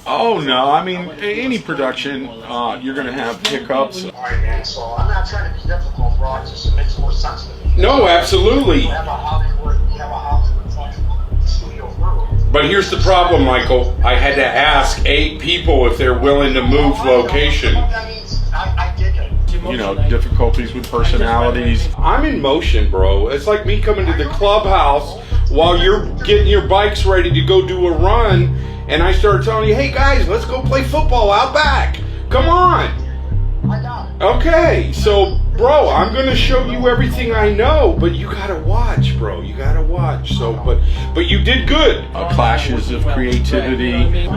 Oh no, I mean any production, you're gonna have hiccups. All right, man. So I'm not trying to be difficult, bro. It just makes more sense to me. No, absolutely. You have a Hollywood studio room. But here's the problem, Michael. I had to ask 8 people if they're willing to move location. That means I dig it. You know, difficulties with personalities. I'm in motion, bro. It's like me coming to the clubhouse while you're getting your bikes ready to go do a run, and I start telling you, hey guys, let's go play football out back. Come on. I got it. Okay, so bro, I'm gonna show you everything I know, but you gotta watch, bro. You gotta watch. So, but you did good. Clashes of creativity.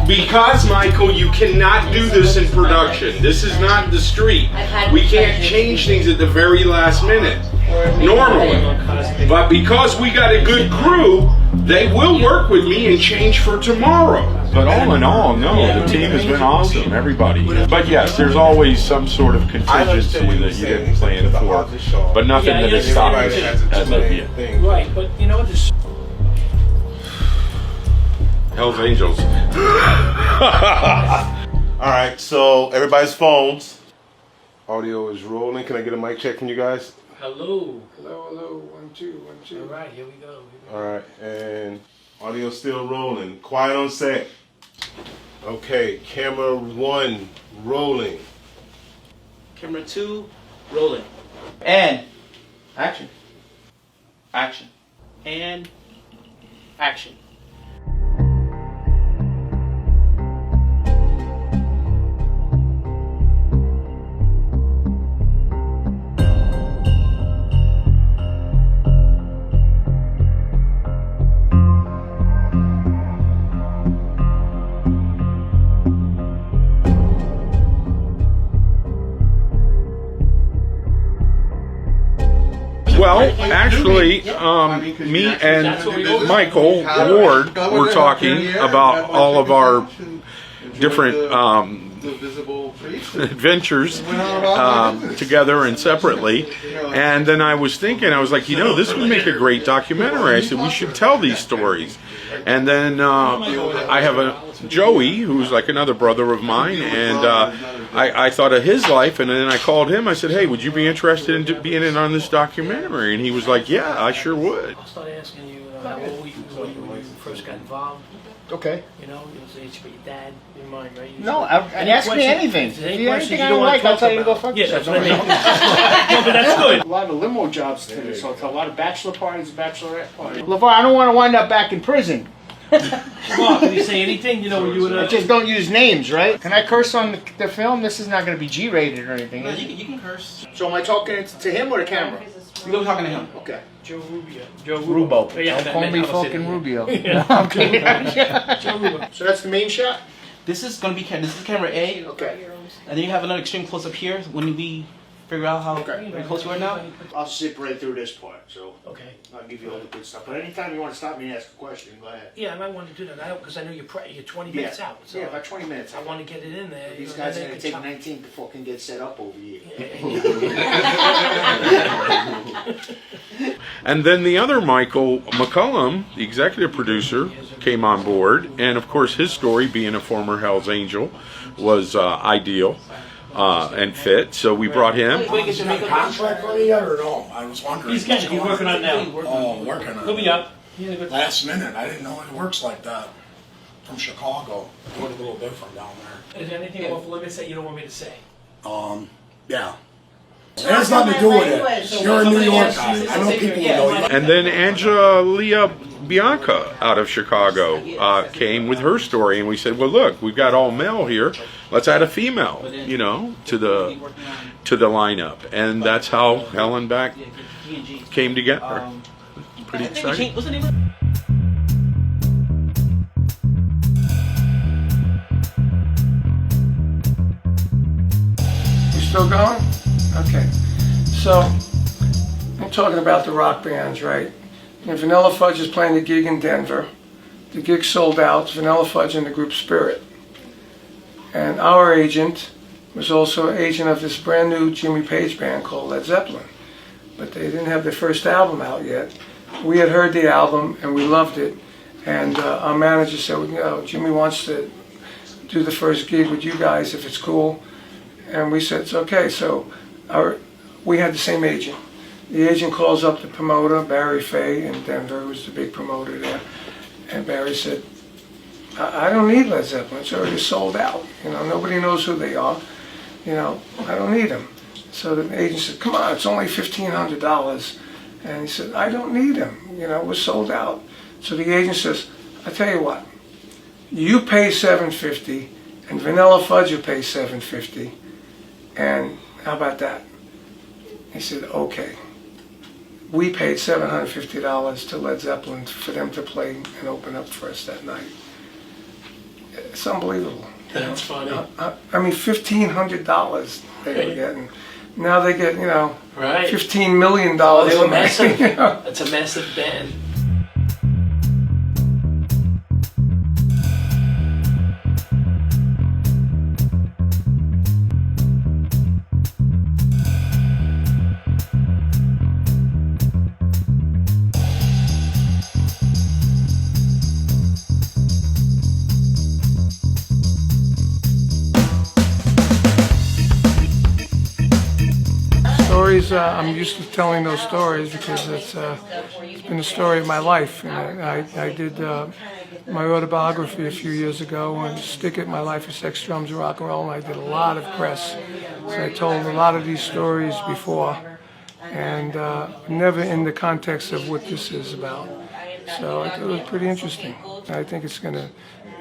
Because, Michael, you cannot do this in production. This is not the street. We can't change things at the very last minute, normally. But because we got a good crew, they will work with me and change for tomorrow. But all in all, no, the team has been awesome, everybody. But yes, there's always some sort of contingency that you didn't plan for, but nothing that has stopped us as of yet. Right, but you know what? Hell's Angels. Alright, so everybody's phones. Audio is rolling. Can I get a mic check from you guys? Hello. Hello, hello, 1, 2, 1, 2. All right, here we go. Alright, and audio's still rolling. Quiet on set. Okay, camera 1 rolling. Camera 2, rolling. And action. Action. And action. Well, actually, me and Michael Ward were talking about all of our different adventures together and separately, and then I was thinking, I was like, you know, this would make a great documentary. I said we should tell these stories. And then I have a Joey, who's like another brother of mine, and I thought of his life, and then I called him. I said, hey, would you be interested in being in on this documentary? And he was like, yeah, I sure would. I'll start asking you how old were you when you first got involved? Okay. You know, you'll say it's for your dad, your mom, right? No, and ask me anything. If If there's you any questions anything I you don't don't want like, to I'll talk tell you to go about. fuck Yeah, yourself. that's what I mean. No, but that's good. A lot of limo jobs to this hotel, a lot of bachelor parties, bachelorette parties. LeVar, I don't want to wind up back in prison. Mark, can you say anything? You know, you would. Just don't use names, right? Can I curse on the film? This is not going to be G-rated or anything. No, you can curse. So am I talking to him or the camera? You're talking to him. Okay. Joe Rubio. Joe Rubo. Yeah, Don't that call meant me I was fucking saying- Rubio. Yeah. I'm kidding. Joe Rubio. So that's the main shot? This is gonna be this is camera A, Okay. and then you have another extreme close up here when we figure out how Okay. very close you are now. I'll zip right through this part, so Okay. I'll give you all the good stuff. But anytime you want to stop me and ask a question, go ahead. Yeah, I might want to do that. Because I know you're 20 minutes out. So Yeah, about 20 minutes. I want to get it in there. These you know, guys then are going they to can take 19 to fucking get set up over here. And then the other Michael McCullum, the executive producer, came on board, and of course his story, being a former Hell's Angel, was ideal and fit. So we brought him. Contract for me yet or no? I was wondering. He's working on it now. Oh, working on He'll it. be up. He had a good Last minute. I didn't know it works like that. From Chicago, it worked a little different down there. Is there anything off limits that you don't want me to say? Yeah. It has nothing to do with it. You're a New York guy. I know people who know you. And then Angela Bianca out of Chicago came with her story, and we said, well, look, we've got all male here. Let's add a female, you know, to the lineup. And that's how Hell and Back came together. Pretty exciting. What's the name of it? You still going? Okay. So, I'm talking about the rock bands, right? And Vanilla Fudge is playing the gig in Denver. The gig sold out. Vanilla Fudge and the group Spirit. And our agent was also an agent of this brand new Jimmy Page band called Led Zeppelin. But they didn't have their first album out yet. we had heard the album and we loved it. And our manager said, you know, Jimmy wants to do the first gig with you guys if it's cool. And we said, it's okay. So we had the same agent. The agent calls up the promoter, Barry Fay in Denver, who's the big promoter there. And Barry said, I don't need Led Zeppelin, it's already sold out. You know, nobody knows who they are. You know, I don't need them. So the agent said, come on, it's only $1,500. And he said, I don't need them. You know, we're sold out. So the agent says, I tell you what, you pay $750 and Vanilla Fudge will pay $750. And how about that? He said, okay. We paid $750 to Led Zeppelin for them to play and open up for us that night. It's unbelievable. That's funny. I mean, $1,500 they were getting. Now they get, you know, Right. $15 million. Oh, they were a night, massive. you know? It's a massive band. Stories, I'm used to telling those stories because it's been the story of my life. And I did my autobiography a few years ago and Stick It, My Life is Sex, Drums, and Rock and Roll, and I did a lot of press. So I told a lot of these stories before and never in the context of what this is about. So I thought it was pretty interesting. I think it's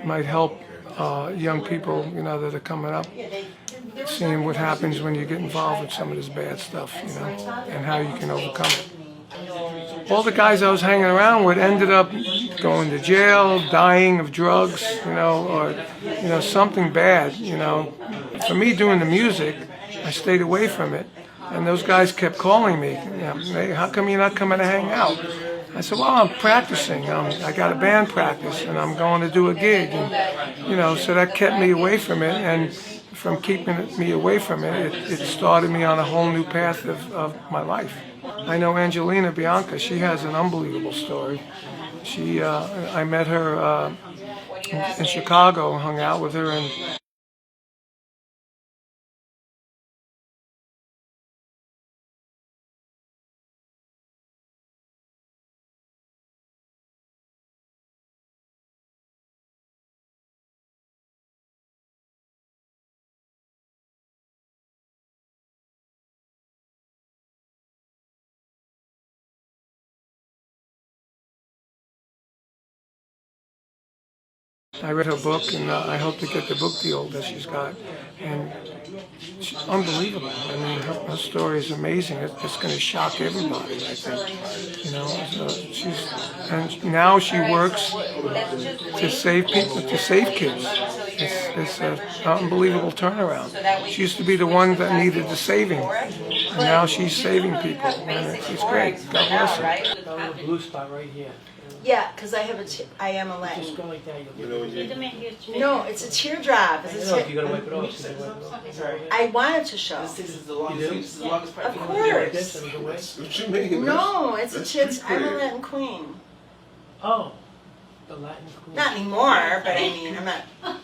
might help young people, you know, that are coming up, seeing what happens when you get involved with some of this bad stuff, you know, and how you can overcome it. All the guys I was hanging around with ended up going to jail, dying of drugs, you know, or, you know, something bad, you know. For me, doing the music, I stayed away from it, and those guys kept calling me, you know, hey, how come you're not coming to hang out? I said, well, I'm practicing. I got a band practice, and I'm going to do a gig, and, you know, so that kept me away from it, and from keeping me away from it, it started me on a whole new path of my life. I know Angelina Bianca, she has an unbelievable story. I met her in Chicago, hung out with her, and I read her book, and I hope to get the book deal that she's got. And she's unbelievable. I mean, her story is amazing. It's going to shock everybody, I think. You know, and now she works to save people, to save kids. It's an unbelievable turnaround. She used to be the one that needed the saving, and now she's saving people. And it's great. God bless her. Got a blue spot right here. Yeah, because I am a Just Latin. go like that. You know when you No, it's a teardrop. I It's don't know a if you gotta wipe it off. So you wipe it off. I wanted to show. This is the longest. do? This is the longest part. Of You like this course. and you go away? what you mean? No, it's a That's chits. pretty I'm a clear. Latin queen. Oh, the Latin queen. Not anymore, but I mean, I'm not I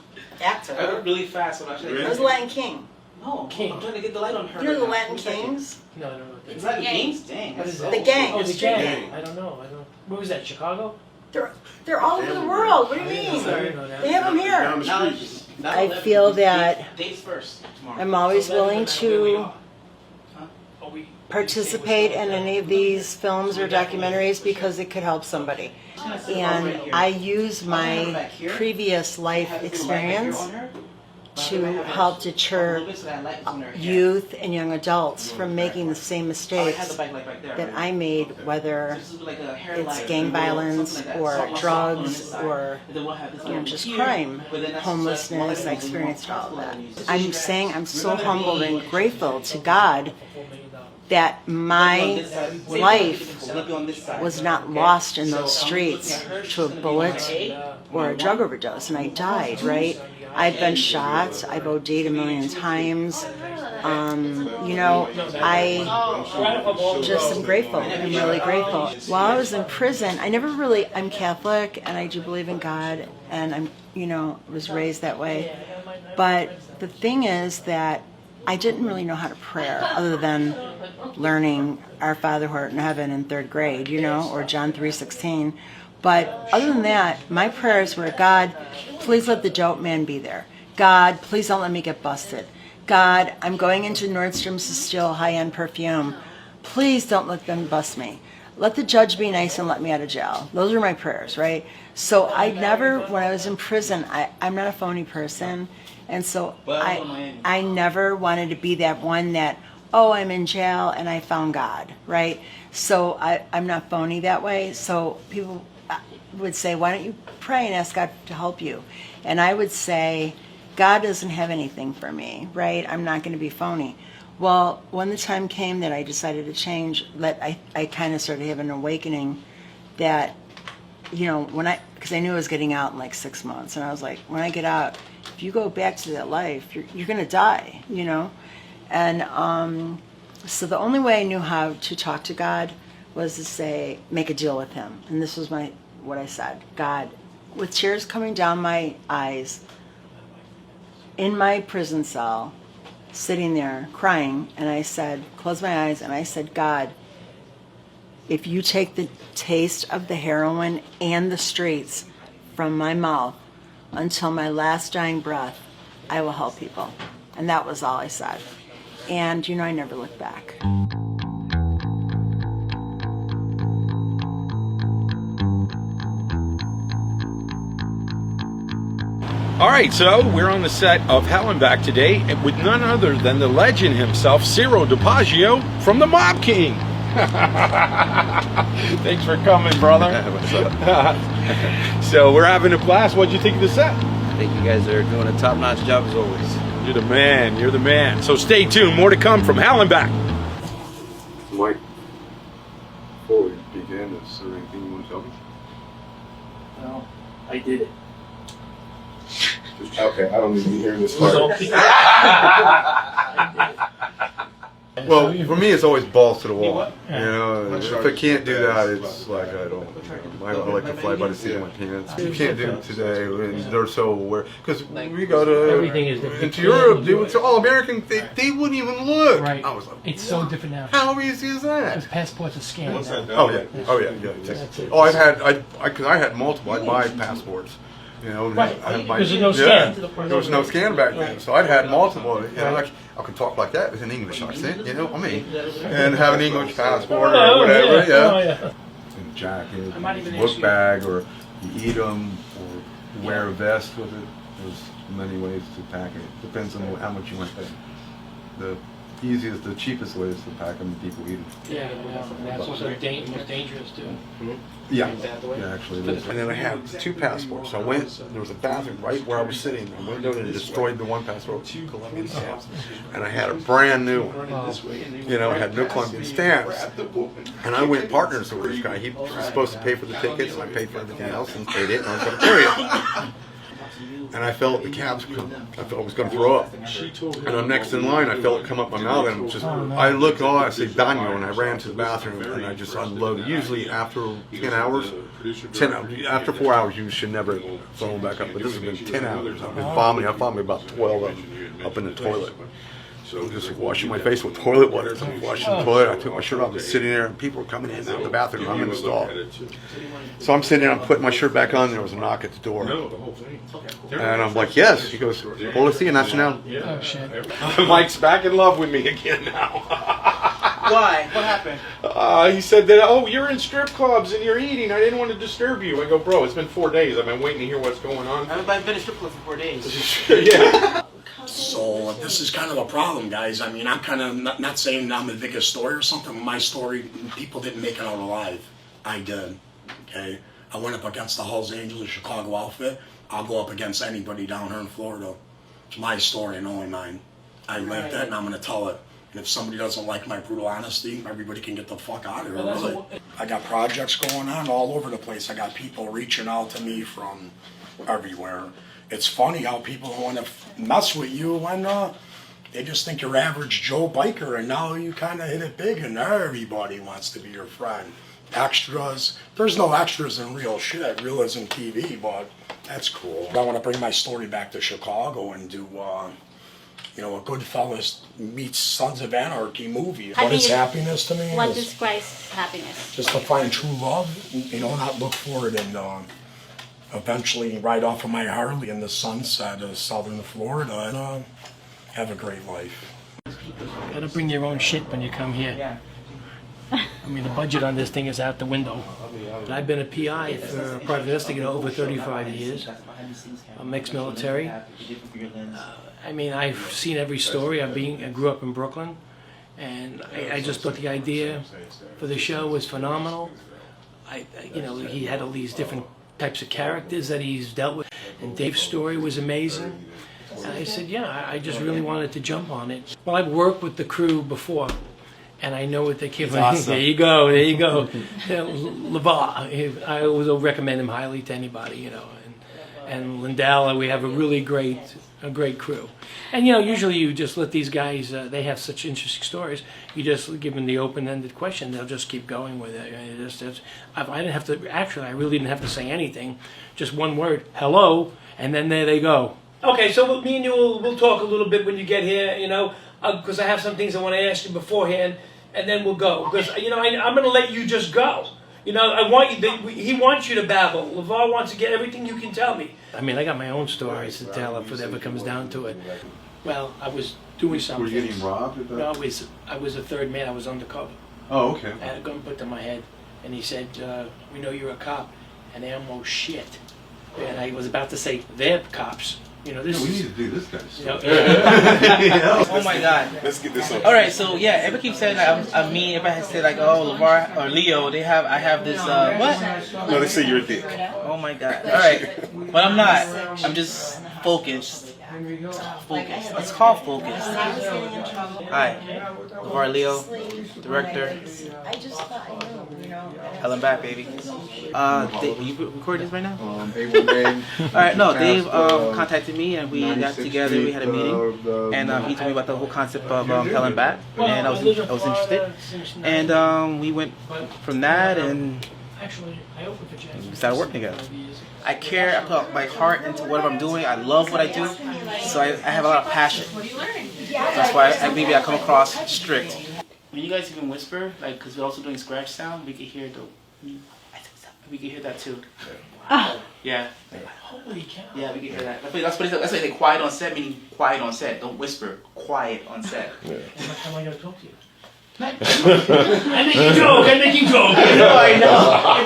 actor. went really fast when I showed I you. was a Latin king. No, King. I'm trying to get the light on her. You know the right now. Latin One second. kings? No, I don't know what that It's is. Latin Kings? Dang. What that's is so that? The gang. Oh, the Street gang. I don't know. Where was that? Chicago? They're all over the world. What do you mean? Sorry, no, that- They have them Down here. the Now, street. now I let- feel that Dates first tomorrow. I'm always willing to Oh, participate in any of these films or documentaries because it could help somebody. And I use my previous life experience to help deter youth and young adults from making the same mistakes that I made, whether it's gang violence or drugs or just crime, homelessness. I experienced all of that. I'm saying I'm so humbled and grateful to God that my life was not lost in those streets to a bullet or a drug overdose, and I died, right? I've been shot, I've OD'd a million times, You know, I just am grateful. I'm really grateful. While I was in prison, I'm Catholic and I do believe in God, and I'm, you know, was raised that way. But the thing is that I didn't really know how to pray other than learning Our Father who art in heaven in 3rd grade, you know, or John 3:16. But other than that, my prayers were, God, please let the dope man be there. God, please don't let me get busted. God, I'm going into Nordstrom's to steal high-end perfume. Please don't let them bust me. Let the judge be nice and let me out of jail. Those are my prayers, right? So I never, when I was in prison, I'm not a phony person. And so I never wanted to be that one that, oh, I'm in jail and I found God, right? So I'm not phony that way. So people would say, why don't you pray and ask God to help you? And I would say, God doesn't have anything for me, right? I'm not going to be phony. Well, when the time came that I decided to change, I kind of started having an awakening that, you know, because I knew I was getting out in like 6 months, and I was like, when I get out, if you go back to that life, you're going to die, you know? And so the only way I knew how to talk to God was to say, make a deal with him. And this was what I said. God, with tears coming down my eyes, in my prison cell, sitting there crying, and I said, close my eyes, and I said, God, if you take the taste of the heroin and the streets from my mouth until my last dying breath, I will help people. And that was all I said. And, you know, I never looked back. All right, so we're on the set of Hell and Back today with none other than the legend himself, Ciro DiPaggio from the Mob King. Thanks for coming, brother. What's up? So we're having a blast. What'd you think of the set? I think you guys are doing a top-notch job as always. You're the man. You're the man. So stay tuned. More to come from Hell and Back. Mike, before we begin, is there anything you want to tell me? No, I did it. Okay, I don't need to be hearing this part. Well, for me, it's always balls to the wall. You know, if I can't do that, it's like I don't. I like to fly by the seat of my pants. You can't do it today, and they're so aware. Because we go to into Europe, it's all American. They wouldn't even look. Right. I was like, it's so different now. How easy is that? Because passports are scanned. Oh yeah. Oh, I had multiple. I'd buy passports. You know, right. Because there's no scan. There was no scan back then, so I'd had multiple. You know, I could talk like that with an English accent. You know, I mean, and have an English passport or whatever. Yeah. And jacket, book bag, or you eat them, or wear a vest with it. There's many ways to pack it. Depends on how much you want to pay. The easiest, the cheapest way is to pack them and people eat them. Yeah, that's also most dangerous too. Yeah, actually it is. And then I had 2 passports. So I went, there was a bathroom right where I was sitting. I went in and destroyed the one passport with 2 Colombian stamps. And I had a brand new one. You know, I had no Colombian stamps. And I went partners with this guy. He was supposed to pay for the tickets, and I paid for everything else, and paid it, and I was going to carry it. And I felt the cabs come. I felt I was going to throw up. And I'm next in line. I felt it come up my mouth, and just I looked all. I said Daniel, and I ran to the bathroom, and I just unloaded. Usually after 10 hours, after 4 hours, you should never throw them back up. But this has been 10 hours. I've been vomiting. I vomited about 12 of them up in the toilet. So just washing my face with toilet water. So I'm washing the toilet. I took my shirt off. I was sitting there, and people were coming in and out of the bathroom. I'm in the stall. So I'm sitting there. I'm putting my shirt back on. There was a knock at the door. And I'm like, yes. He goes, Policía Nacional. Oh, shit. Mike's back in love with me again now. Why? What happened? He said that, oh, you're in strip clubs and you're eating. I didn't want to disturb you. I go, bro, it's been 4 days. I've been waiting to hear what's going on. I've been in strip club for 4 days. Yeah. So this is kind of a problem, guys. I mean, I'm kind of not saying I'm the biggest story or something. But my story, people didn't make it out alive. I did. Okay. I went up against the Hells Angels of Chicago outfit. I'll go up against anybody down here in Florida. It's my story and only mine. I lived it and I'm going to tell it. And if somebody doesn't like my brutal honesty, everybody can get the fuck out of here, really. I got projects going on all over the place. I got people reaching out to me from everywhere. It's funny how people want to mess with you when They just think you're average Joe biker, and now you kind of hit it big, and everybody wants to be your friend. Extras. There's no extras in real shit. Real is in TV, but that's cool. I want to bring my story back to Chicago and do, you know, a Goodfellas meets Sons of Anarchy movie. What is happiness to me? What describes happiness? Just to find true love, you know, not look for it and eventually ride off of my Harley in the sunset of southern Florida and have a great life. Gotta bring your own shit when you come here. I mean, the budget on this thing is out the window. I've been a PI for a private investigator over 35 years. I'm ex-military. I mean, I've seen every story. I grew up in Brooklyn, and I just thought the idea for the show was phenomenal. You know, he had all these different types of characters that he's dealt with, and Dave's story was amazing. And I said, yeah, I just really wanted to jump on it. Well, I've worked with the crew before, and I know what they came from. Awesome. There you go, there you go. LeVar, I always recommend him highly to anybody, you know. And Lindell, we have a really great crew. And you know, usually you just let these guys, they have such interesting stories, you just give them the open-ended question, they'll just keep going with it. I didn't have to, actually, I really didn't have to say anything, just one word, hello, and then there they go. Okay, so me and you we'll talk a little bit when you get here, you know, because I have some things I want to ask you beforehand, and then we'll go. Because, you know, I'm going to let you just go. You know, I want you. He wants you to babble. LeVar wants to get everything you can tell me. I mean, I got my own stories to tell if it ever comes down to it. Well, I was doing something. Were you getting robbed? No, I was a third man. I was undercover. Oh, okay. I had a gun put to my head, and he said, "We know you're a cop," and they almost shit. And I was about to say, "They're cops." You know, this we is, need to do this kind of stuff. You know, Oh my God. Let's get this over. All right, so yeah, everyone keeps saying like I mean, if I had said like, oh, LeVar or Leo, I have this what? No, they say you're a dick. Oh my God. All right, but I'm not. I'm just focused. Focus. Let's call focus. Hi, LeVar Leo, director. Helen back, baby. Dave, you recording this right now? All right, no, Dave contacted me and we got together. We had a meeting, and he told me about the whole concept of Helen back, and I was interested, and we went from that and we started working together. I care. I put my heart into whatever I'm doing. I love what I do, so I have a lot of passion. That's why maybe I come across strict. When you guys even whisper, like, because we're also doing scratch sound, we can hear we can hear that too. Yeah. holy cow. Yeah, we can hear that. That's why they say quiet on set, meaning quiet on set. Don't whisper. Quiet on set. How am I going to talk to you? I'm making joke. I know.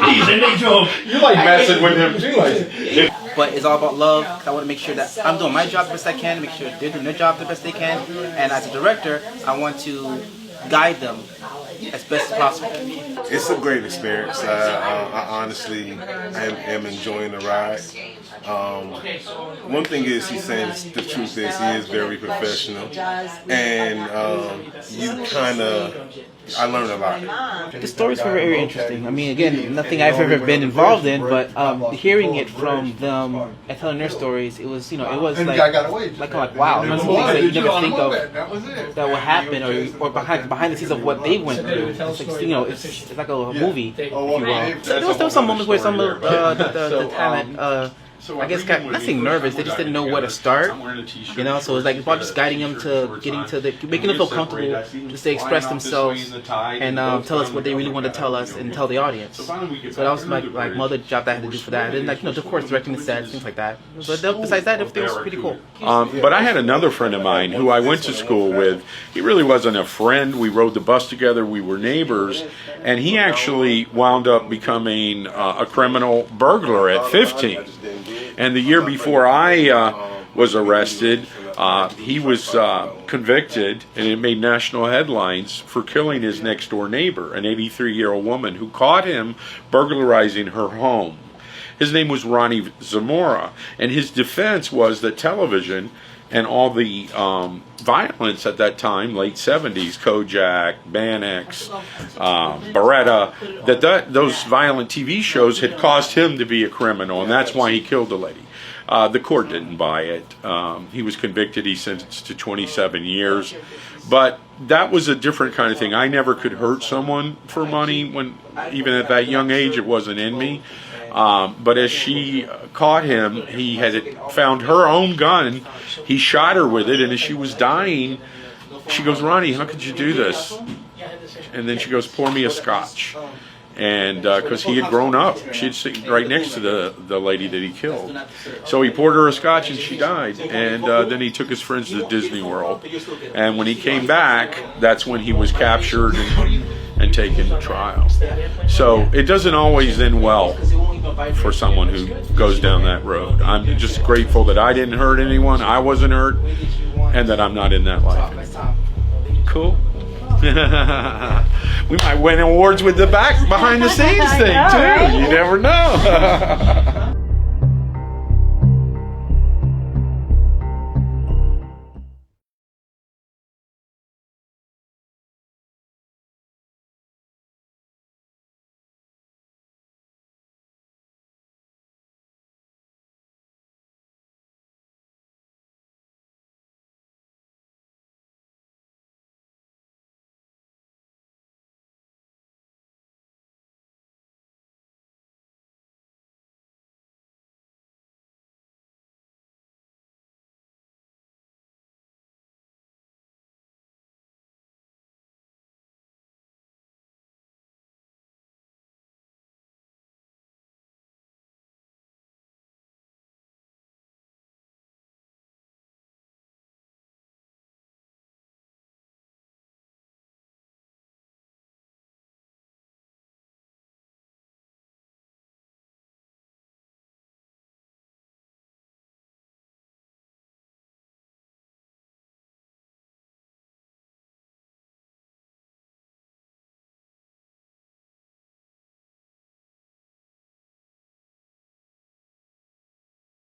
Please, I make joke. You like messing with him too, like. But it's all about love. I want to make sure that I'm doing my job the best I can, make sure they're doing their job the best they can, and as a director, I want to guide them as best as possible. It's a great experience. I honestly am enjoying the ride. One thing is, he's saying the truth is he is very professional, and you kind of, I learned a lot. The stories were very interesting. I mean, again, nothing I've ever been involved in, but hearing it from them and telling their stories, it was, you know, it was like wow, there's some things that you never think of that will happen, or behind the scenes of what they went through. It's like, you know, it's like a movie, if you will. There was some moments where some of the talent. I guess not saying nervous, they just didn't know where to start, you know, so it's like about just guiding them to making them feel comfortable just to express themselves and tell us what they really want to tell us and tell the audience. So that was my mother job that I had to do for that. And then, like, you know, of course, directing the sets, things like that. But besides that, everything was pretty cool. But I had another friend of mine who I went to school with. He really wasn't a friend. We rode the bus together. We were neighbors. And he actually wound up becoming a criminal burglar at 15. And the year before I was arrested, he was convicted, and it made national headlines for killing his next-door neighbor, an 83-year-old woman who caught him burglarizing her home. His name was Ronnie Zamora, and his defense was that television and all the violence at that time, late 70s, Kojak, Xanax, Beretta, those violent TV shows had caused him to be a criminal, and that's why he killed the lady. The court didn't buy it. He was convicted. He's sentenced to 27 years. But that was a different kind of thing. I never could hurt someone for money. When even at that young age, it wasn't in me. But as she caught him, he had found her own gun. He shot her with it, and as she was dying, she goes, "Ronnie, how could you do this?" And then she goes, "Pour me a scotch." And because he had grown up, she'd sit right next to the lady that he killed. So he poured her a scotch and she died. And then he took his friends to Disney World. And when he came back, that's when he was captured and taken to trial. So it doesn't always end well for someone who goes down that road. I'm just grateful that I didn't hurt anyone, I wasn't hurt, and that I'm not in that life anymore. Cool. We might win awards with the behind the scenes thing too. You never know.